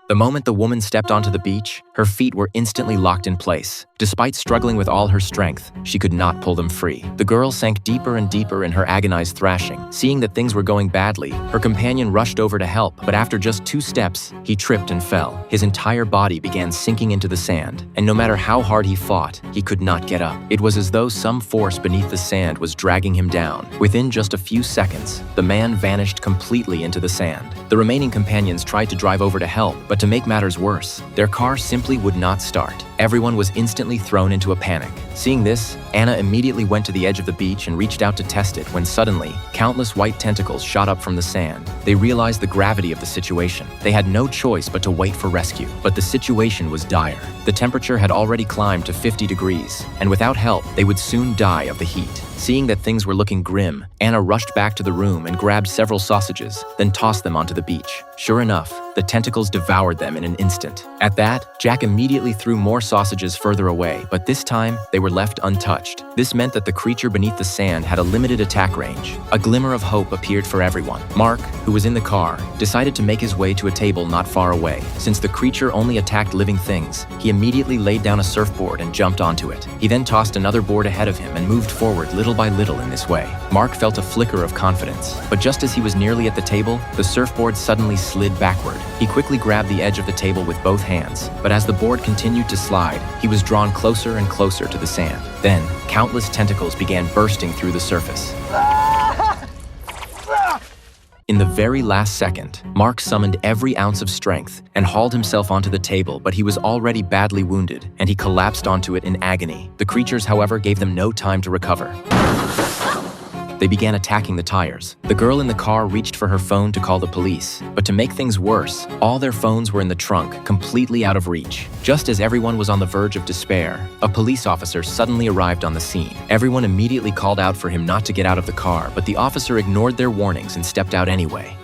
The moment the woman stepped onto the beach, her feet were instantly locked in place. Despite struggling with all her strength, she could not pull them free. The girl sank deeper and deeper in her agonized thrashing. Seeing that things were going badly, her companion rushed over to help, but after just 2 steps, he tripped and fell. His entire body began sinking into the sand, and no matter how hard he fought, he could not get up. It was as though some force beneath the sand was dragging him down. Within just a few seconds, the man vanished completely into the sand. The remaining companions tried to drive over to help, but to make matters worse, their car simply would not start. Everyone was instantly thrown into a panic. Seeing this, Anna immediately went to the edge of the beach and reached out to test it when suddenly, countless white tentacles shot up from the sand. They realized the gravity of the situation. They had no choice but to wait for rescue. But the situation was dire. The temperature had already climbed to 50 degrees, and without help, they would soon die of the heat. Seeing that things were looking grim, Anna rushed back to the room and grabbed several sausages, then tossed them onto the beach. Sure enough, the tentacles devoured them in an instant. At that, Jack immediately threw more sausages further away, but this time, they were left untouched. This meant that the creature beneath the sand had a limited attack range. A glimmer of hope appeared for everyone. Mark, who was in the car, decided to make his way to a table not far away. Since the creature only attacked living things, he immediately laid down a surfboard and jumped onto it. He then tossed another board ahead of him and moved forward little by little in this way. Mark felt a flicker of confidence, but just as he was nearly at the table, the surfboard suddenly slid backward. He quickly grabbed the edge of the table with both hands, but as the board continued to slide, he was drawn closer and closer to the sand. Then, countless tentacles began bursting through the surface. In the very last second, Mark summoned every ounce of strength and hauled himself onto the table, but he was already badly wounded, and he collapsed onto it in agony. The creatures, however, gave them no time to recover. They began attacking the tires. The girl in the car reached for her phone to call the police, but to make things worse, all their phones were in the trunk, completely out of reach. Just as everyone was on the verge of despair, a police officer suddenly arrived on the scene. Everyone immediately called out for him not to get out of the car, but the officer ignored their warnings and stepped out anyway.